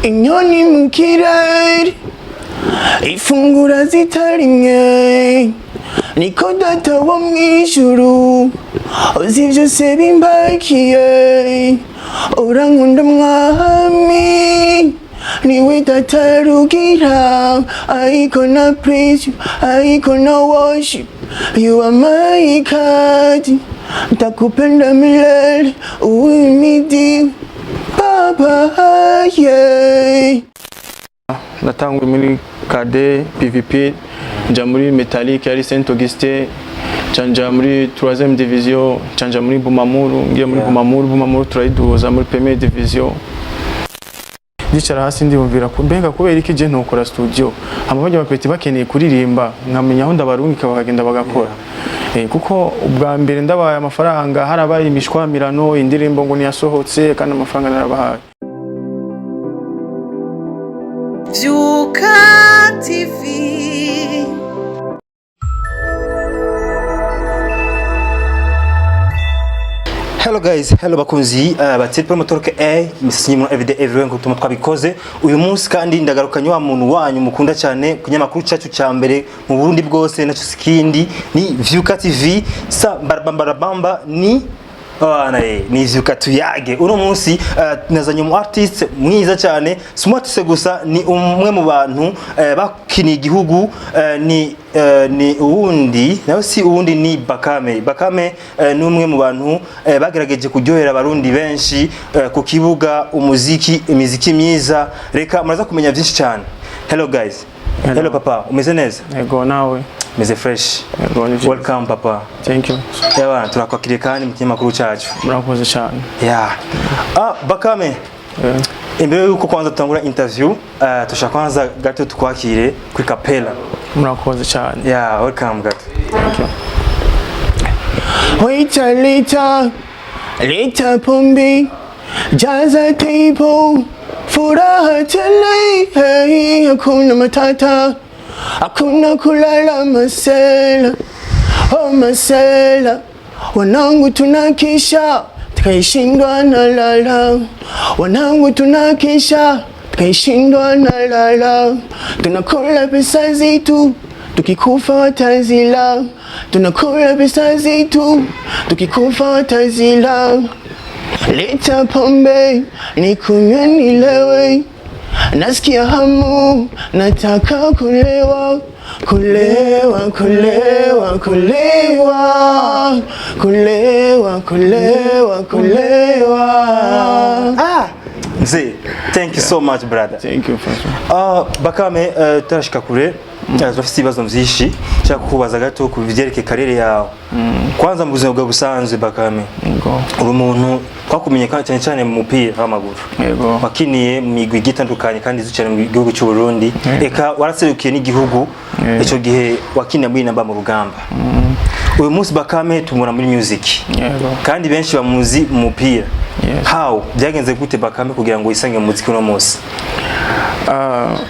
inyoni mu kirere ifungura zitarimye niko data wo mwijuru uzi byose bimbakiye urankunda mwami niwe data rugira I gonna praise you I gonna worship you are my God nitakupenda milele uimidiwe Baba yeah. Natangwe muri KD PVP nja muri Metallic yari Saint Augustin canja muri 3e division canja muri Bumamuru ngiye muri Bumamuru turayiduza muri Premier division ndicara hasi ndiyumvira ko mbega kubera iki je ntokora studio amabajya bapeti bakeneye kuririmba nkamenya aho ndabarungika bakagenda bagakora kuko ubwa mbere ndabaye amafaranga harabaye imishwamirano indirimbo ngo niyasohotse kandi amafaranga narabahaye Vyuka TV. Hello guys, hello bakunzi batiri promotoroke misinyi mu everyday everywhere ngo tuma twabikoze uyu munsi kandi ndagarukanye wa muntu wanyu mukunda cyane kunyamakuru cyacu cya mbere mu Burundi bwose naco sikindi ni Vyuka TV sa bamba ni ni Vyuka tuyage uno munsi nazanye mu artist mwiza cyane smart gusa ni umwe mu bantu bakiniye igihugu ni uwundi nawe si uwundi ni Bakame ni umwe mu bantu bagerageje kuryohera abarundi benshi ku kibuga imiziki myiza reka muraza kumenya byinshi cyane. Hello guys. Hello papa, umeze neza? Yego nawe meze fresh. Welcome papa. Thank you. Yawa turakwakiriye kandi mu kinyamakuru cyacu. Murakoze cyane. Yeah. Bakame. Imbere yuko kwanza tutangura interview, tushaka kwanza gato tukwakire kuri Capella. Murakoze cyane. Yeah, welcome gato. Thank you. Later pombe jaza table furaha tele hey hakuna matata hakuna kulala masela oh masela wanangu tunakisha tukaishindwa na lala wanangu tunakisha tukaishindwa na lala tunakula pesa zetu tukikufa watazila tunakula pesa zetu tukikufa watazila leta pombe nikunywe nilewe nasikia hamu nataka kulewa kulewa kulewa kulewa kulewa kulewa kulewa Mzee, thank you so much brother. Thank you first. Bakame turashika kure turafite ibibazo byinshi cyangwa kubaza gato ku bigereke karere yawe. Kwanza mu buzima bwa busanzwe Bakame. Yego. Uri umuntu twakumenye cyane cyane mu mupira w'amaguru. Yego. Wakiniye mu migwi gitandukanye kandi zucyane mu gihugu cy'u Burundi. Eka waraserukiye n'igihugu ico gihe wakiniye muri namba mu rugamba. Uyu munsi Bakame tumura muri music. Yego. Kandi benshi bamuzi mu mupira. How byagenze gute Bakame kugira ngo isange mu muziki uno munsi?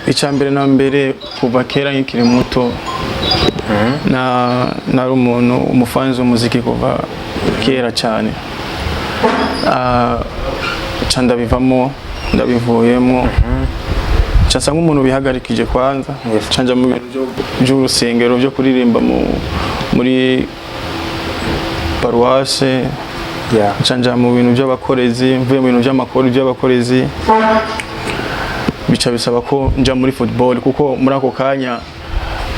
Icyambere na mbere kuva kera nkiri muto nari umuntu umufanzi w'umuziki kuva kera cyane ndabivamo ndabivuyemo cyasa nk'umuntu bihagarikije kwanza canja mu bintu by'urusengero byo kuririmba muri paruwase canja mu bintu by'abakorezi mvuye mu bintu by'abakorezi bica bisaba ko nja muri football kuko muri ako kanya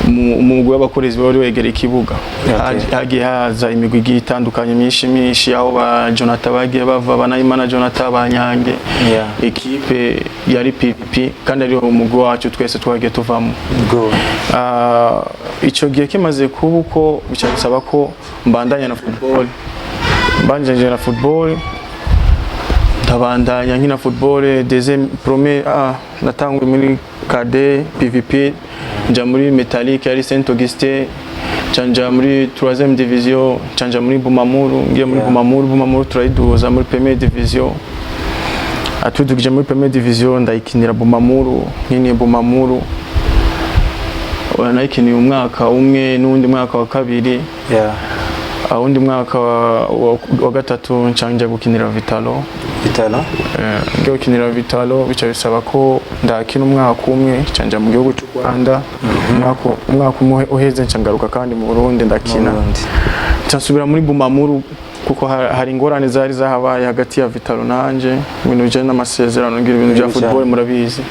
umugwi w'abakorezi bari wegereye ikibuga hagiye haza imigwi itandukanye myinshi aho ba Jonathan bagiye bava banayimana Jonathan banyange equipe yari PPP kandi ari umugwi wacu twese twagiye tuvamo ico gihe kimaze kuba uko bica bisaba ko mbandanya na football ndabandanya nkina football premier natangwe muri KD PVP nja muri Metallic yari Saint Augustin canja muri 3e division canja muri Bumamuru ngiye muri Bumamuru turayiduza muri Premier division atudugije muri Premier division ndayikinira Bumamuru nkiniye Bumamuru nayikiniye umwaka umwe n'undi mwaka wa kabiri undi mwaka wa gatatu ncanjya gukinira Vitalo. Ngiye gukinira Vitalo bica bisaba ko ndakina umwaka umwe ncanjya mu gihugu cy'u Rwanda. Umwaka umwe uheze ncangaruka kandi mu Burundi ndakina. Nsubira muri Bumamuru kuko hari ingorane zari zahabaye hagati ya Vitalo nanje ibintu bijanye n'amasezerano ngira ibintu bya football murabizi.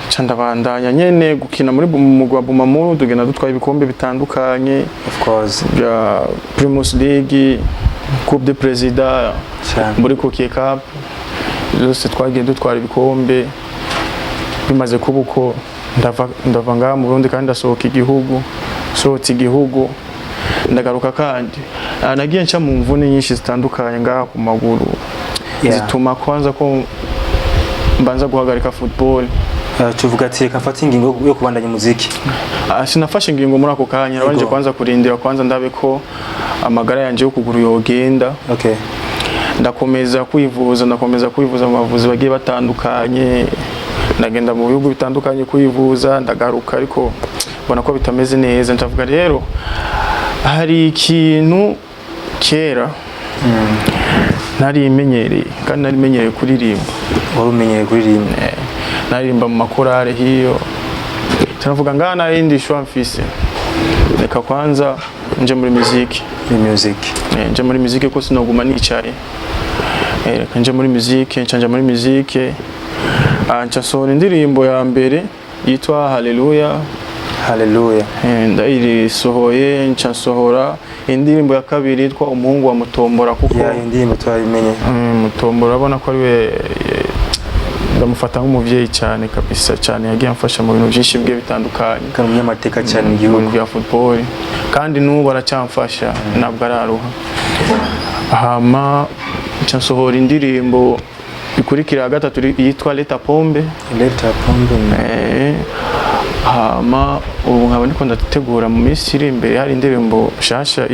Chandabandanya nyene gukina muri mugwa Bumamuru tugenda dutwaye ibikombe bitandukanye, of course, bya Primus League, Coupe de President, muri Kokie Cup, zose twagiye dutwara ibikombe. Bimaze kubuko ndava ngaha mu Burundi kandi ndasohoka igihugu, sohotse igihugu ndagaruka kandi nagiye nca mu mvune nyinshi zitandukanye ngaha ku maguru, zituma kwanza ko mbanza guhagarika football. Tuvuga ati reka mfate ingingo yo kubandanya muziki. Sinafashe ingingo muri ako kanya, nabanje kwanza kurindira kwanza ndabe ko amagara yanje yo kuguru yogenda. Okay. Ndakomeza kwivuza mu bavuzi bagiye batandukanye, ndagenda mu bihugu bitandukanye kwivuza, ndagaruka ariko mbona ko bitameze neza. Ndavuga rero hari ikintu kera nari imenyereye kandi nari menyereye kuririmba. Wari umenyereye kuririmba? Naririmba mu makorale hiyo. Tunavuga ngana indi shwa mfise. Reka kwanza nje muri muziki. Nje muri muziki ko sinoguma nicaye. Reka nje muri muziki, nje muri muziki. Ncasohora indirimbo ya mbere yitwa Hallelujah. Ndairi sohoye ncasohora indirimbo ya kabiri yitwa Umuhungu wa Mutombora kuko indirimbo twayimenye. Mutombora abona ko ari we ndamufata nk'umuvyeyi cyane kabisa cyane, yagiye amfasha mu bintu byinshi bwe bitandukanye, kandi umunyamateka cyane mu gihugu bya football kandi n'ubu aracyamfasha ntabwo araruha. Ncasohora indirimbo ikurikira ya gatatu yitwa Leta Pombe. Ubu nkaba ndiko ndategura mu minsi iri imbere hari indirimbo shasha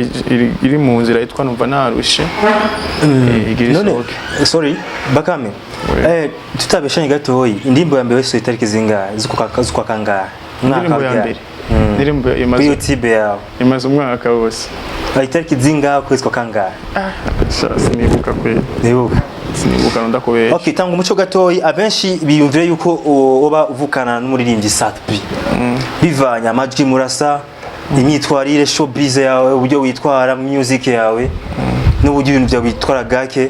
iri mu nzira yitwa Numva Narushe. Sorry Bakame, tutabeshanye gatoyi, indirimbo ya mbere wese itariki zingahe zukwa kangahe? Indirimbo ya mbere indirimbo imaze YouTube yawe imaze umwaka wose. Itariki zingahe kwezi kwa kangahe? Sinibuka kweli. Sinibuka ndakubesha. Okay, tanga umuco gatoyi, abenshi biyumvire yuko oba uvukana n'umuririmbyi Satbi. Bivanya amajwi murasa, imyitwarire showbiz yawe, uburyo witwara mu music yawe, n'uburyo ibintu byawe bitwara gake.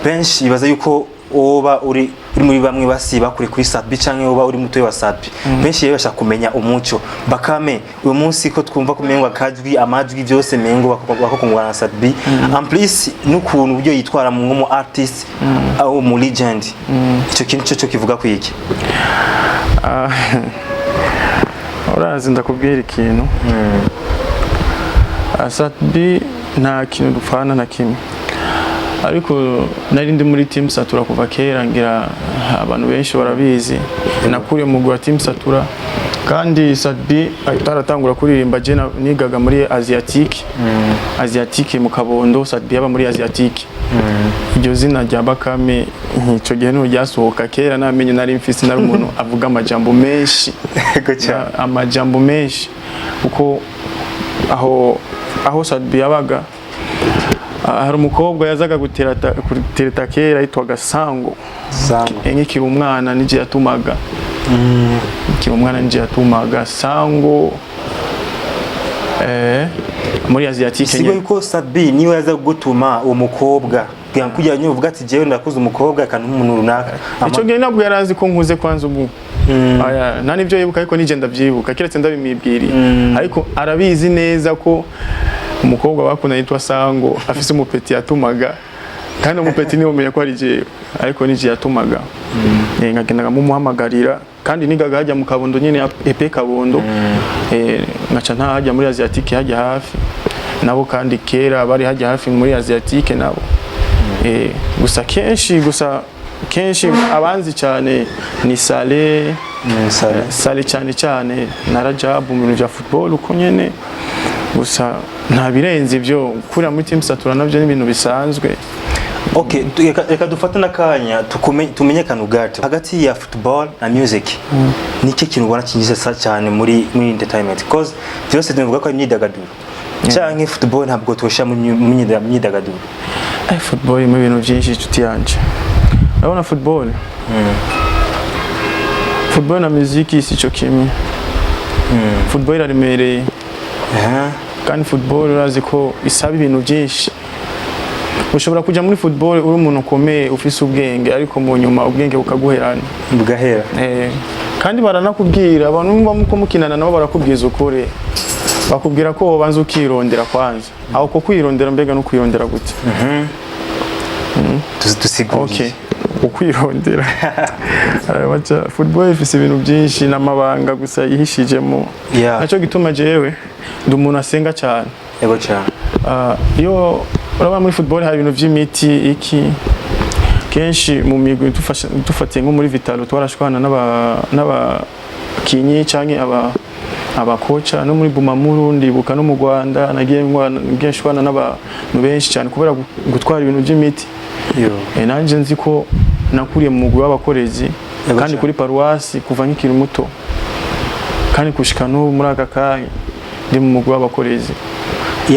Benshi ibaza yuko oba uri muri bamwe basiba kuri Satbi canke oba uri mutoyi wa Satbi. Benshi yabasha kumenya umuco. Bakame uyu munsi ko twumva kumengwa kajwi amajwi byose mengo bakokungwana na Satbi. En plus n'ukuntu uburyo yitwara mu artist au mu legend. Ico kintu cyo kivuga ku iki? Urazi ndakubwira ikintu. Satbi nta kintu dupfana na kimwe. Ariko nari ndi muri Team Satura kuva kera, ngira abantu benshi barabizi. Nakuriye mu gwa Team Satura kandi Satbi ataratangura kuririmba je nigaga muri Asiatique mu Kabondo. Satbi yaba muri Asiatique. Iryo zina rya Bakame icyo gihe no ryasohoka kera namenye nari mfise nari umuntu avuga amajambo menshi. Amajambo menshi kuko aho Satbi yabaga hari umukobwa yazaga gutereta kera yitwaga Sango. Nkikiri umwana nije yatumaga. Sango muri Asiatique. Sigo yuko Satbi niwe yaza gutuma uwo mukobwa kugira ngo uvuga ati jewe ndakuze umukobwa kandi umuntu runaka. Icyo gihe nabwo yarazi ko nkuze kwanza ubu. Nta nibyo yibuka ariko nije ndavyibuka kiretse ndabimwibwiriye. Ariko arabizi neza ko umukobwa bakunda yitwa Sango afise umupeti yatumaga kandi umupeti niwe umenya ko ari je ariko nije yatumaga. Ngagendaga mu muhamagarira kandi nigaga hajya mu Kabondo nyene EP Kabondo. Ngaca nta hajya muri Asiatique hajya hafi nabo kandi kera bari hajya hafi muri Asiatique nabo. Gusa kenshi abanzi cyane ni Sale cyane na Rajab mu bintu bya football uko nyene. Gusa nta birenze ibyo kurira muri Team Satura nabyo n'ibintu bisanzwe. Okay, reka dufate n'akanya tumenye akantu gato hagati ya football na music. Niki kintu ubona kinjiza cyane muri entertainment because byose tuvuga ko ari imyidagaduro. Cyangwa football ntabwo tosha mu myidagaduro. Football mu bintu byinshi inshuti yanje. Urabona football? Football na music si cyo kimwe. Football iraremereye. Kandi football urazi ko isaba ibintu byinshi. Ushobora kujya muri football uri umuntu ukomeye ufise ubwenge ariko mu nyuma ubwenge bukaguherana. Bugahera. Kandi baranakubwira abantu muko mukinana nabo barakubwiza ukuri. Bakubwira ko wobanza ukirondera kwanza. Aho ko kwirondera mbega no kwirondera gute. Tusigure. Okay. Ukwirondera. Arabacha football ifise ibintu byinshi n'amabanga gusa yihishijemo. Naco gituma jewe ndi umuntu asenga cyane. Yego cyane. Iyo uraba muri football hari ibintu by'imiti iki kenshi mu migwi dufatiye nko muri Vitalo twarashwana n'abakinyi canke abakoca no muri Bumamuru ndibuka no mu Rwanda nagiye ngeshwana n'abantu benshi cyane kubera gutwara ibintu by'imiti. Nanje nzi ko nakuriye mu mugwi w'abakorezi kandi kuri paruwasi kuva nk'ikiri muto kandi kushika no muri aka kanya ndi mu mugwi w'abakorezi.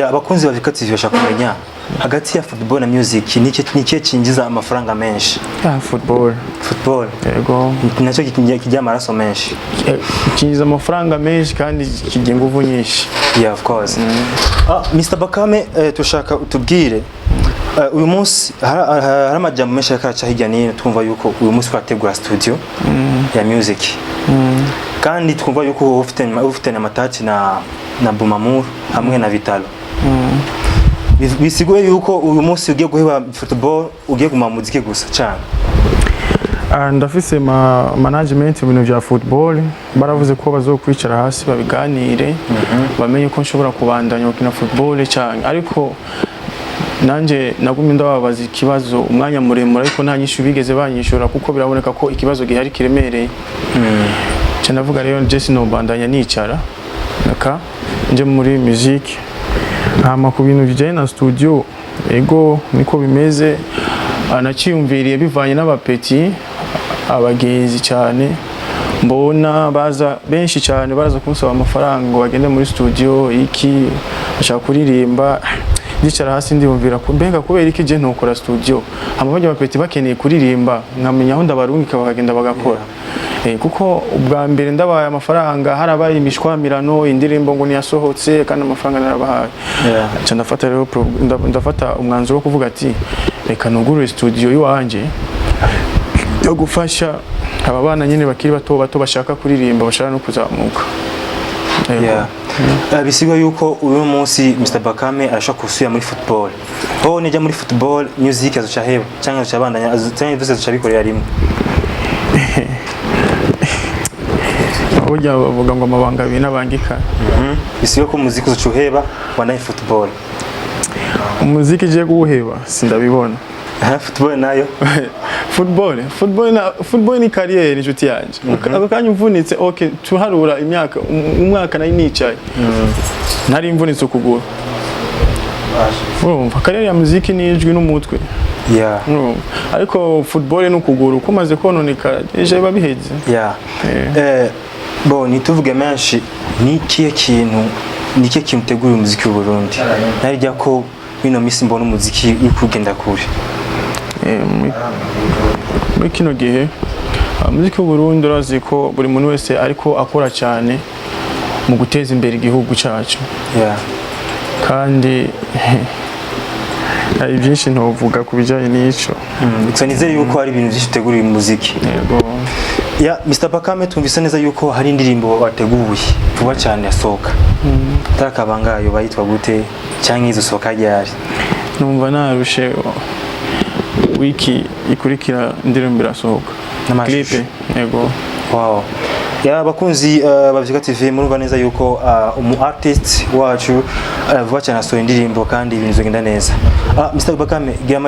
Abakunzi ba Vika TV bashaka kumenya hagati ya football na music niki kinjiza amafaranga menshi. Football. Yego. Nacyo kijya amaraso menshi. Kinjiza amafaranga menshi kandi kijya ingufu nyinshi. Of course. Mr. Bakame tushaka utubwire uyu munsi hari amajambo menshi yakaca hirya nino twumva yuko uyu munsi twategura studio ya music. Kandi twumva yuko ufite amatati na Bumamuru hamwe na Vitalo. Bisiguye yuko uyu munsi ugiye guheba football ugiye guma muziki gusa cyane. Ndafise management ibintu bya football baravuze ko bazokwicara hasi babiganire bamenye ko nshobora kubandanya gukina football cyane ariko nanje nagumye ndababaza ikibazo umwanya muremure ariko nta nyishu bigeze banyishura kuko biraboneka ko ikibazo gihari kiremereye. Navuga rero Jesse no bandanya nicara naka nje muri music hama ku bintu bijanye na studio ego niko bimeze anaciyumviriye bivanye n'abapeti abagenzi cyane mbona baza benshi cyane baraza kunsaba amafaranga ngo bagende muri studio iki bashaka kuririmba ndicara hasi ndiyumvira ko mbenga kubera iki je ntokora studio hama bajya abapeti bakeneye kuririmba nkamenya aho ndabarungika bakagenda bagakora. Kuko ubwa mbere ndabaye amafaranga harabaye imishwamirano indirimbo ngo niyasohotse kandi amafaranga narabahaye. Ndafata rero ndafata umwanzuro wo kuvuga ati reka nugure studio yiwanje yo gufasha aba bana nyine bakiri bato bashaka kuririmba bashaka no kuzamuka. Bisigo yuko uyu munsi Mr. Bakame arashaka kusuya muri football. Nijya muri football music azoca heba cyangwa azoca bandanya cyangwa byose azoca bikorera rimwe. Burya bavuga ngo amabanga abiri n'abangikana. Bisigo ko muziki uzuheba wanaye football. Umuziki je guheba sindabibona. Football nayo. Football ni career inshuti yanje. Akakanya umvunitse okay tuharura umwaka nari nicaye. Nari imvunitse ukuguru. Career ya muziki ni ijwi n'umutwe. Ariko football n'ukuguru kumaze kononeka eje babiheze. Nituvuge menshi nikiye kintu tegura umuziki w'u Burundi. Narijya ko bino misi mbona umuziki ukugenda kure. Muri kino gihe umuziki w'u Burundi urazi ko buri muntu wese ariko akora cyane mu guteza imbere igihugu cyacu. Kandi hari byinshi ntovuga kubijanye n'ico. Nizeye yuko hari ibintu byinshi tegura umuziki. Mr. Bakame tumvise neza yuko hari indirimbo wateguye vuba cyane yasohoka. Takabangayo bayitwa gute cyangwa izo sohoka ryari? numva narushe wiki ikurikira indirimbo irasohoka clip yego. Wow. Ya bakunzi bavyuka TV murumva neza yuko umu artist wacu vuba cyane asohoye indirimbo kandi ibintu zogenda neza. Mr. Bakame gira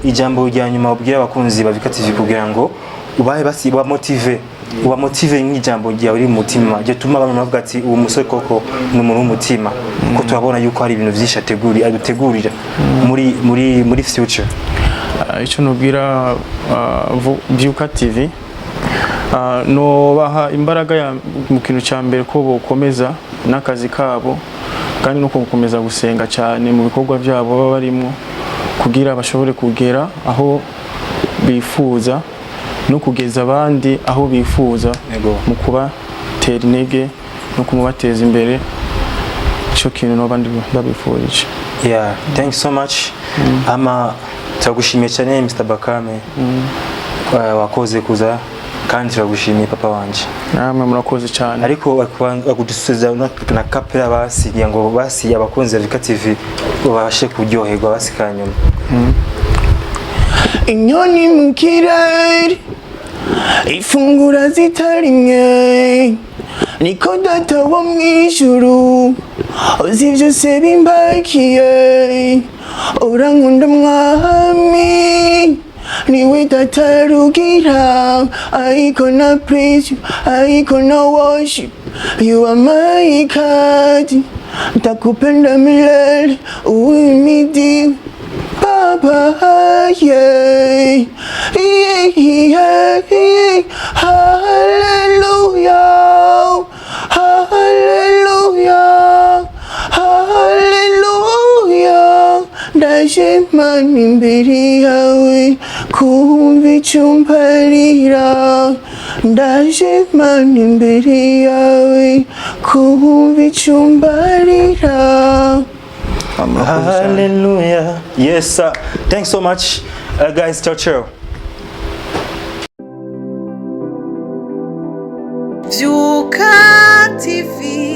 ijambo rya nyuma ubwira abakunzi bavyuka TV kugira ngo ubahe basi uba motive nk'ijambo rya uri mu mutima je tuma abantu bavuga ati uwo musore koko ni umuntu w'umutima ko turabona yuko hari ibintu byinshi adutegurira muri future. icyo nubwira Byuka TV nobaha imbaraga mu kintu cya mbere ko bokomeza n'akazi kabo kandi no gukomeza gusenga cyane mu bikorwa byabo baba barimo kugira bashobore kugera aho bifuza no kugeza abandi aho bifuza mu kubatera intege no kumubateza imbere. Cyo kintu n'abandi babifurije. Yeah, thanks so much. Turagushimiye cyane Mr. Bakame. Wakoze kuza kandi turagushimiye papa wanje. Namwe murakoze cyane. Ariko bagudusubiza na kapera basigiye ngo basi abakunzi Byuka TV babashe kuryoherwa basikanyuma. Inyoni mu kirere ifungura zitarimye niko data wo mu ijuru uzi byose bimbakiye urankunda mwami niwe data rugira I gonna praise you I gonna worship you are my God nitakupenda milele uimidiwe Baba, yeah, yeah, yeah, yeah. Hallelujah, hallelujah, hallelujah. Ndashimana imbere yawe kumva icyo umbarira. Ndashimana imbere yawe kumva icyo umbarira. Hallelujah. Yes, sir. Thanks so much, guys. Ciao, ciao. Byuka TV.